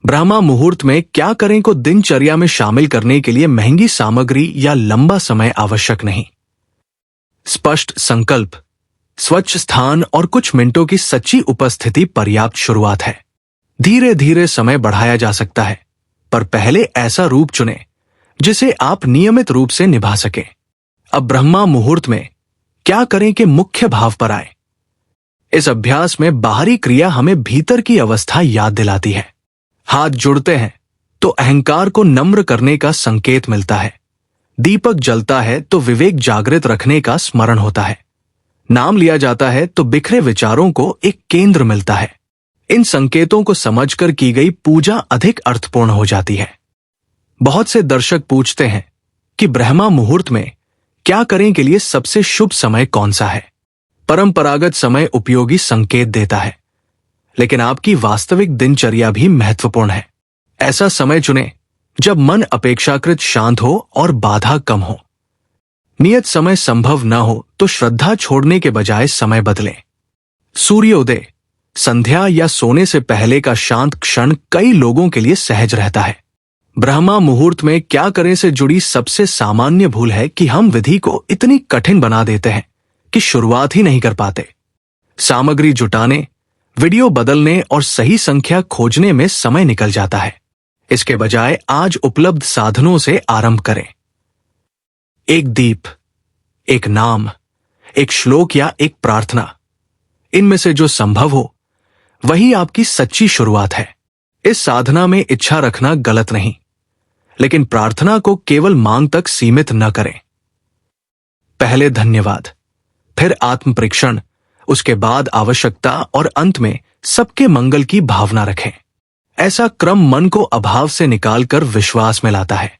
ब्रह्मा मुहूर्त में क्या करें को दिनचर्या में शामिल करने के लिए महंगी सामग्री या लंबा समय आवश्यक नहीं। स्पष्ट संकल्प, स्वच्छ स्थान और कुछ मिनटों की सच्ची उपस्थिति पर्याप्त शुरुआत है। धीरे धीरे समय बढ़ाया जा सकता है, पर पहले ऐसा रूप चुनें जिसे आप नियमित रूप से निभा सकें। अब ब्रह्मा मुहूर्त में क्या करें के मुख्य भाव पर आए। इस अभ्यास में बाहरी क्रिया हमें भीतर की अवस्था याद दिलाती है। हाथ जुड़ते हैं तो अहंकार को नम्र करने का संकेत मिलता है। दीपक जलता है तो विवेक जागृत रखने का स्मरण होता है। नाम लिया जाता है तो बिखरे विचारों को एक केंद्र मिलता है। इन संकेतों को समझकर की गई पूजा अधिक अर्थपूर्ण हो जाती है। बहुत से दर्शक पूछते हैं कि ब्रह्मा मुहूर्त में क्या करें के लिए सबसे शुभ समय कौन सा है। परंपरागत समय उपयोगी संकेत देता है, लेकिन आपकी वास्तविक दिनचर्या भी महत्वपूर्ण है। ऐसा समय चुनें जब मन अपेक्षाकृत शांत हो और बाधा कम हो। नियत समय संभव न हो तो श्रद्धा छोड़ने के बजाय समय बदलें। सूर्योदय, संध्या या सोने से पहले का शांत क्षण कई लोगों के लिए सहज रहता है। ब्रह्मा मुहूर्त में क्या करें से जुड़ी सबसे सामान्य भूल है कि हम विधि को इतनी कठिन बना देते हैं कि शुरुआत ही नहीं कर पाते। सामग्री जुटाने, वीडियो बदलने और सही संख्या खोजने में समय निकल जाता है। इसके बजाय आज उपलब्ध साधनों से आरंभ करें। एक दीप, एक नाम, एक श्लोक या एक प्रार्थना, इनमें से जो संभव हो वही आपकी सच्ची शुरुआत है। इस साधना में इच्छा रखना गलत नहीं, लेकिन प्रार्थना को केवल मांग तक सीमित न करें। पहले धन्यवाद, फिर आत्म परीक्षण, उसके बाद आवश्यकता और अंत में सबके मंगल की भावना रखें। ऐसा क्रम मन को अभाव से निकालकर विश्वास में लाता है।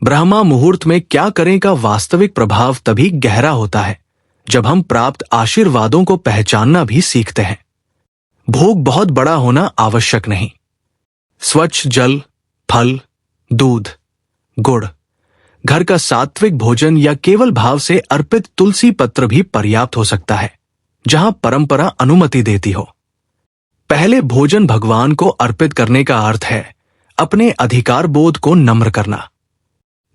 ब्रह्मा मुहूर्त में क्या करें का वास्तविक प्रभाव तभी गहरा होता है जब हम प्राप्त आशीर्वादों को पहचानना भी सीखते हैं। भोग बहुत बड़ा होना आवश्यक नहीं। स्वच्छ जल, फल, दूध, गुड़, घर का सात्विक भोजन या केवल भाव से अर्पित तुलसी पत्र भी पर्याप्त हो सकता है, जहां परंपरा अनुमति देती हो। पहले भोजन भगवान को अर्पित करने का अर्थ है अपने अधिकार बोध को नम्र करना।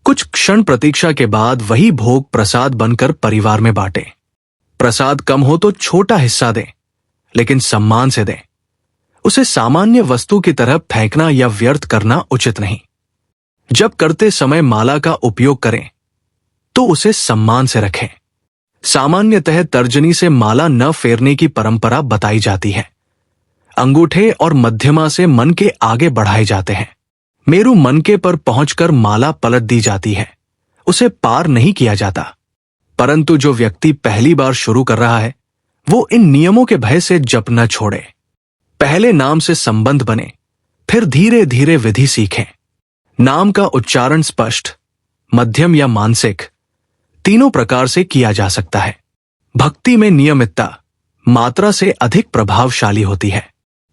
कुछ क्षण प्रतीक्षा के बाद वही भोग प्रसाद बनकर परिवार में बांटें। प्रसाद कम हो तो छोटा हिस्सा दें, लेकिन सम्मान से दें। उसे सामान्य वस्तु की तरह फेंकना या व्यर्थ करना उचित नहीं। जब करते समय माला का उपयोग करें तो उसे सम्मान से रखें। सामान्यतः तर्जनी से माला न फेरने की परंपरा बताई जाती है। अंगूठे और मध्यमा से मन के आगे बढ़ाए जाते हैं। मेरु मनके पर पहुंचकर माला पलट दी जाती है, उसे पार नहीं किया जाता। परंतु जो व्यक्ति पहली बार शुरू कर रहा है वो इन नियमों के भय से जप न छोड़े। पहले नाम से संबंध बने, फिर धीरे धीरे विधि सीखें। नाम का उच्चारण स्पष्ट, मध्यम या मानसिक, तीनों प्रकार से किया जा सकता है। भक्ति में नियमितता मात्रा से अधिक प्रभावशाली होती है।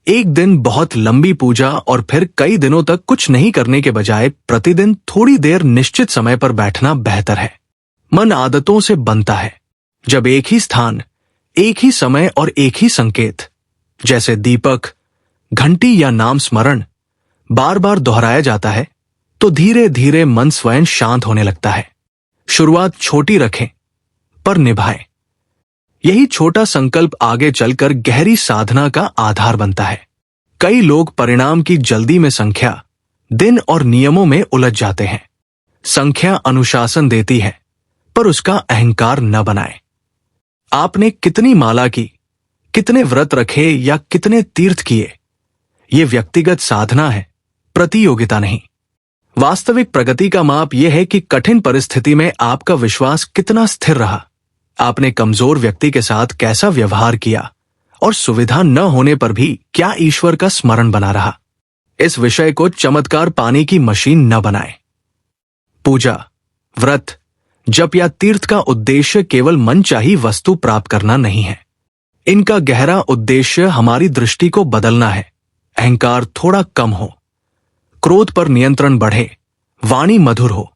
एक दिन बहुत लंबी पूजा और फिर कई दिनों तक कुछ नहीं करने के बजाय प्रतिदिन थोड़ी देर निश्चित समय पर बैठना बेहतर है। मन आदतों से बनता है। जब एक ही स्थान, एक ही समय और एक ही संकेत, जैसे दीपक, घंटी या नाम स्मरण, बार बार दोहराया जाता है तो धीरे धीरे मन स्वयं शांत होने लगता है। शुरुआत छोटी रखें पर निभाएं। यही छोटा संकल्प आगे चलकर गहरी साधना का आधार बनता है। कई लोग परिणाम की जल्दी में संख्या, दिन और नियमों में उलझ जाते हैं। संख्या अनुशासन देती है, पर उसका अहंकार न बनाए। आपने कितनी माला की, कितने व्रत रखे या कितने तीर्थ किए, ये व्यक्तिगत साधना है, प्रतियोगिता नहीं। वास्तविक प्रगति का माप यह है कि कठिन परिस्थिति में आपका विश्वास कितना स्थिर रहा, आपने कमजोर व्यक्ति के साथ कैसा व्यवहार किया और सुविधा न होने पर भी क्या ईश्वर का स्मरण बना रहा। इस विषय को चमत्कार पाने की मशीन न बनाएं। पूजा, व्रत, जप या तीर्थ का उद्देश्य केवल मनचाही वस्तु प्राप्त करना नहीं है। इनका गहरा उद्देश्य हमारी दृष्टि को बदलना है। अहंकार थोड़ा कम हो, क्रोध पर नियंत्रण बढ़े, वाणी मधुर हो,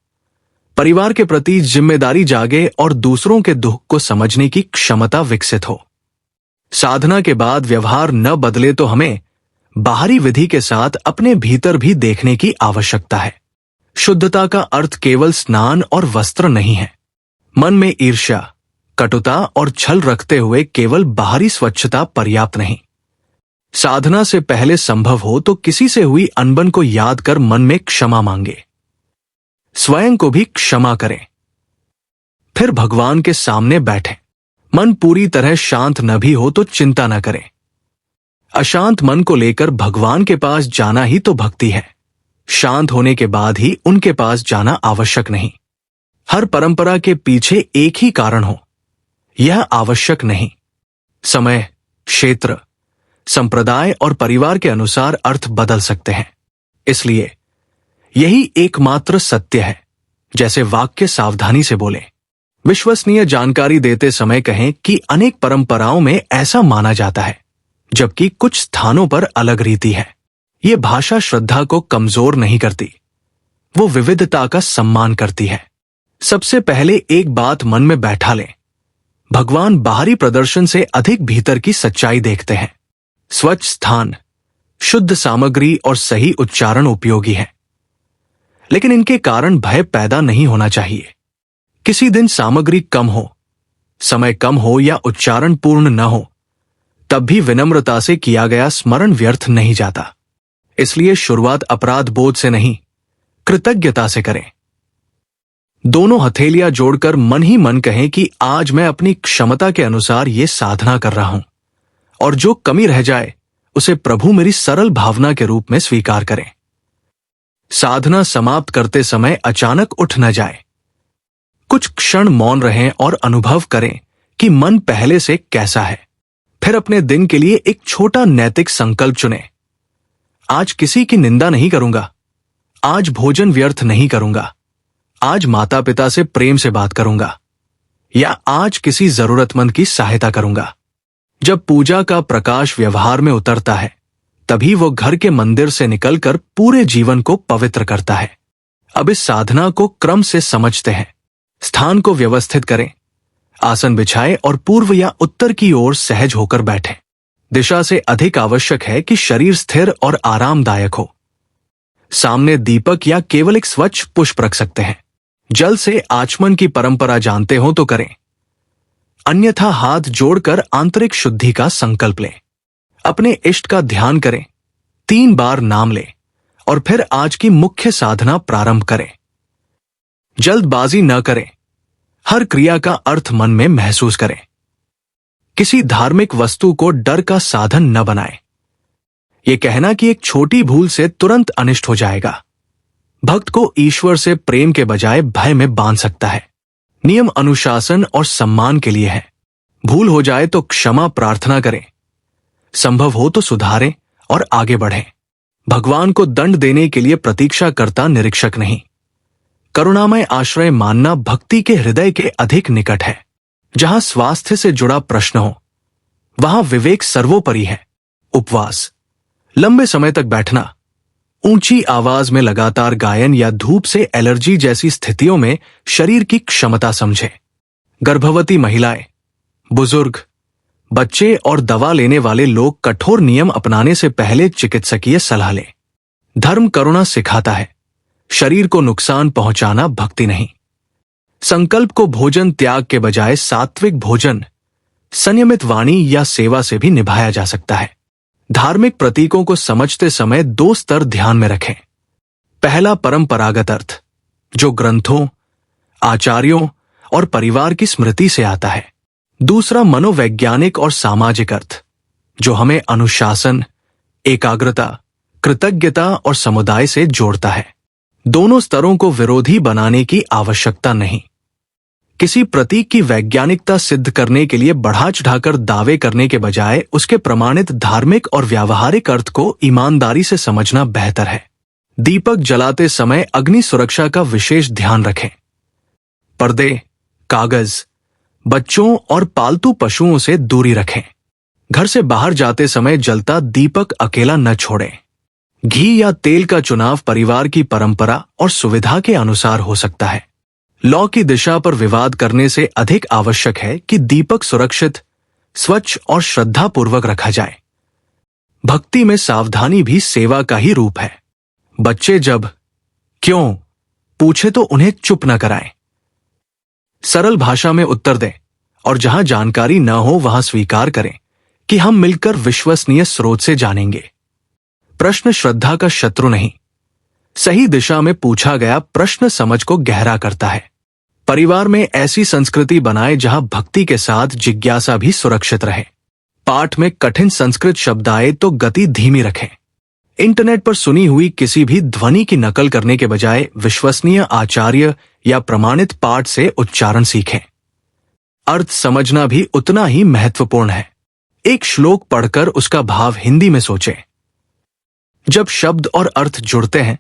परिवार के प्रति जिम्मेदारी जागे और दूसरों के दुख को समझने की क्षमता विकसित हो। साधना के बाद व्यवहार न बदले तो हमें बाहरी विधि के साथ अपने भीतर भी देखने की आवश्यकता है। शुद्धता का अर्थ केवल स्नान और वस्त्र नहीं है। मन में ईर्ष्या, कटुता और छल रखते हुए केवल बाहरी स्वच्छता पर्याप्त नहीं। साधना से पहले संभव हो तो किसी से हुई अनबन को याद कर मन में क्षमा मांगे। स्वयं को भी क्षमा करें। फिर भगवान के सामने बैठें। मन पूरी तरह शांत न भी हो तो चिंता न करें। अशांत मन को लेकर भगवान के पास जाना ही तो भक्ति है। शांत होने के बाद ही उनके पास जाना आवश्यक नहीं। हर परंपरा के पीछे एक ही कारण हो, यह आवश्यक नहीं। समय, क्षेत्र, संप्रदाय और परिवार के अनुसार अर्थ बदल सकते हैं। इसलिए यही एकमात्र सत्य है। जैसे वाक्य सावधानी से बोलें। विश्वसनीय जानकारी देते समय कहें कि अनेक परंपराओं में ऐसा माना जाता है, जबकि कुछ स्थानों पर अलग रीति है। ये भाषा श्रद्धा को कमजोर नहीं करती, वो विविधता का सम्मान करती है। सबसे पहले एक बात मन में बैठा लें, भगवान बाहरी प्रदर्शन से अधिक भीतर की सच्चाई देखते हैं। स्वच्छ स्थान, शुद्ध सामग्री और सही उच्चारण उपयोगी है, लेकिन इनके कारण भय पैदा नहीं होना चाहिए। किसी दिन सामग्री कम हो, समय कम हो या उच्चारण पूर्ण न हो, तब भी विनम्रता से किया गया स्मरण व्यर्थ नहीं जाता। इसलिए शुरुआत अपराध बोध से नहीं, कृतज्ञता से करें। दोनों हथेलियां जोड़कर मन ही मन कहें कि आज मैं अपनी क्षमता के अनुसार ये साधना कर रहा हूं, और जो कमी रह जाए उसे प्रभु मेरी सरल भावना के रूप में स्वीकार करें। साधना समाप्त करते समय अचानक उठ न जाए। कुछ क्षण मौन रहें और अनुभव करें कि मन पहले से कैसा है। फिर अपने दिन के लिए एक छोटा नैतिक संकल्प चुनें। आज किसी की निंदा नहीं करूंगा, आज भोजन व्यर्थ नहीं करूंगा, आज माता पिता से प्रेम से बात करूंगा, या आज किसी जरूरतमंद की सहायता करूंगा। जब पूजा का प्रकाश व्यवहार में उतरता है, तभी वो घर के मंदिर से निकलकर पूरे जीवन को पवित्र करता है। अब इस साधना को क्रम से समझते हैं। स्थान को व्यवस्थित करें, आसन बिछाएं और पूर्व या उत्तर की ओर सहज होकर बैठें। दिशा से अधिक आवश्यक है कि शरीर स्थिर और आरामदायक हो। सामने दीपक या केवल एक स्वच्छ पुष्प रख सकते हैं। जल से आचमन की परंपरा जानते हो तो करें, अन्यथा हाथ जोड़कर आंतरिक शुद्धि का संकल्प लें। अपने इष्ट का ध्यान करें, 3 बार नाम लें और फिर आज की मुख्य साधना प्रारंभ करें। जल्दबाजी न करें, हर क्रिया का अर्थ मन में महसूस करें। किसी धार्मिक वस्तु को डर का साधन न बनाएं। यह कहना कि एक छोटी भूल से तुरंत अनिष्ट हो जाएगा, भक्त को ईश्वर से प्रेम के बजाय भय में बांध सकता है। नियम अनुशासन और सम्मान के लिए है। भूल हो जाए तो क्षमा प्रार्थना करें, संभव हो तो सुधारें और आगे बढ़ें। भगवान को दंड देने के लिए प्रतीक्षा करता निरीक्षक नहीं। करुणामय आश्रय मानना भक्ति के हृदय के अधिक निकट है। जहां स्वास्थ्य से जुड़ा प्रश्न हो, वहां विवेक सर्वोपरि है। उपवास, लंबे समय तक बैठना, ऊंची आवाज में लगातार गायन या धूप से एलर्जी जैसी स्थितियों में शरीर की क्षमता समझें। गर्भवती महिलाएं, बुजुर्ग, बच्चे और दवा लेने वाले लोग कठोर नियम अपनाने से पहले चिकित्सकीय सलाह लें। धर्म करुणा सिखाता है, शरीर को नुकसान पहुंचाना भक्ति नहीं। संकल्प को भोजन त्याग के बजाय सात्विक भोजन, संयमित वाणी या सेवा से भी निभाया जा सकता है। धार्मिक प्रतीकों को समझते समय 2 स्तर ध्यान में रखें। पहला परंपरागत अर्थ, जो ग्रंथों, आचार्यों और परिवार की स्मृति से आता है। दूसरा मनोवैज्ञानिक और सामाजिक अर्थ, जो हमें अनुशासन, एकाग्रता, कृतज्ञता और समुदाय से जोड़ता है। दोनों स्तरों को विरोधी बनाने की आवश्यकता नहीं। किसी प्रतीक की वैज्ञानिकता सिद्ध करने के लिए बढ़ा चढ़ाकर दावे करने के बजाय उसके प्रमाणित धार्मिक और व्यावहारिक अर्थ को ईमानदारी से समझना बेहतर है। दीपक जलाते समय अग्नि सुरक्षा का विशेष ध्यान रखें। पर्दे, कागज, बच्चों और पालतू पशुओं से दूरी रखें। घर से बाहर जाते समय जलता दीपक अकेला न छोड़ें। घी या तेल का चुनाव परिवार की परंपरा और सुविधा के अनुसार हो सकता है। लौ की दिशा पर विवाद करने से अधिक आवश्यक है कि दीपक सुरक्षित, स्वच्छ और श्रद्धापूर्वक रखा जाए। भक्ति में सावधानी भी सेवा का ही रूप है। बच्चे जब क्यों पूछे तो उन्हें चुप न कराएं। सरल भाषा में उत्तर दें और जहां जानकारी न हो वहां स्वीकार करें कि हम मिलकर विश्वसनीय स्रोत से जानेंगे। प्रश्न श्रद्धा का शत्रु नहीं। सही दिशा में पूछा गया प्रश्न समझ को गहरा करता है। परिवार में ऐसी संस्कृति बनाए जहां भक्ति के साथ जिज्ञासा भी सुरक्षित रहे। पाठ में कठिन संस्कृत शब्द आए तो गति धीमी रखें। इंटरनेट पर सुनी हुई किसी भी ध्वनि की नकल करने के बजाय विश्वसनीय आचार्य या प्रमाणित पाठ से उच्चारण सीखें। अर्थ समझना भी उतना ही महत्वपूर्ण है। एक श्लोक पढ़कर उसका भाव हिंदी में सोचें। जब शब्द और अर्थ जुड़ते हैं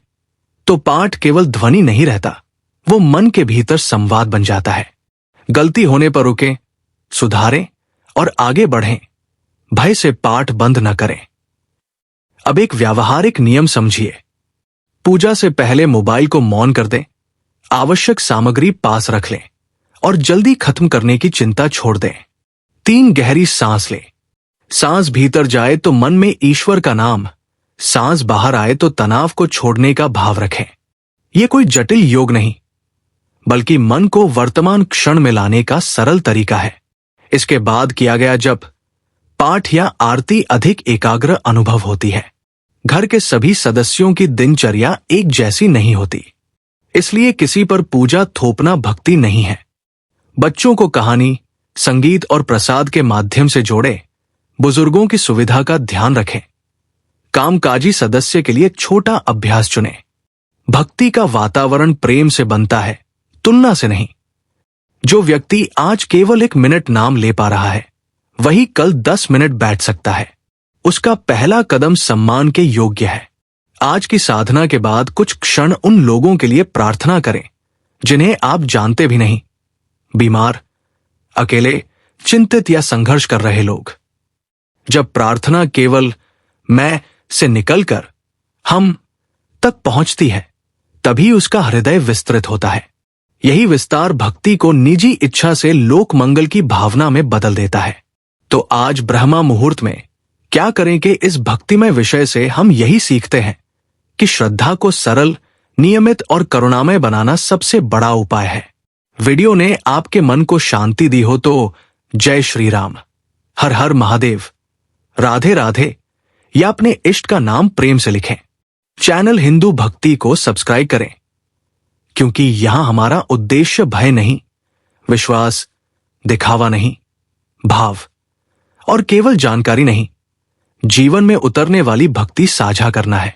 तो पाठ केवल ध्वनि नहीं रहता, वो मन के भीतर संवाद बन जाता है। गलती होने पर रुकें, सुधारें और आगे बढ़ें। भय से पाठ बंद न करें। अब एक व्यावहारिक नियम समझिए। पूजा से पहले मोबाइल को मौन कर दें, आवश्यक सामग्री पास रख लें और जल्दी खत्म करने की चिंता छोड़ दें। 3 गहरी सांस लें। सांस भीतर जाए तो मन में ईश्वर का नाम, सांस बाहर आए तो तनाव को छोड़ने का भाव रखें। यह कोई जटिल योग नहीं, बल्कि मन को वर्तमान क्षण में लाने का सरल तरीका है। इसके बाद किया गया जप, पाठ या आरती अधिक एकाग्र अनुभव होती है। घर के सभी सदस्यों की दिनचर्या एक जैसी नहीं होती, इसलिए किसी पर पूजा थोपना भक्ति नहीं है। बच्चों को कहानी, संगीत और प्रसाद के माध्यम से जोड़े। बुजुर्गों की सुविधा का ध्यान रखें। कामकाजी सदस्य के लिए छोटा अभ्यास चुनें। भक्ति का वातावरण प्रेम से बनता है, तुलना से नहीं। जो व्यक्ति आज केवल 1 मिनट नाम ले पा रहा है, वही कल 10 मिनट बैठ सकता है। उसका पहला कदम सम्मान के योग्य है। आज की साधना के बाद कुछ क्षण उन लोगों के लिए प्रार्थना करें जिन्हें आप जानते भी नहीं। बीमार, अकेले, चिंतित या संघर्ष कर रहे लोग। जब प्रार्थना केवल मैं से निकलकर हम तक पहुंचती है, तभी उसका हृदय विस्तृत होता है। यही विस्तार भक्ति को निजी इच्छा से लोक मंगल की भावना में बदल देता है। तो आज ब्रह्मा मुहूर्त में क्या करें कि इस भक्तिमय विषय से हम यही सीखते हैं कि श्रद्धा को सरल, नियमित और करुणामय बनाना सबसे बड़ा उपाय है। वीडियो ने आपके मन को शांति दी हो तो जय श्री राम, हर हर महादेव, राधे राधे या अपने इष्ट का नाम प्रेम से लिखें। चैनल हिंदू भक्ति को सब्सक्राइब करें, क्योंकि यहां हमारा उद्देश्य भय नहीं, विश्वास, दिखावा नहीं, भाव और केवल जानकारी नहीं, जीवन में उतरने वाली भक्ति साझा करना है।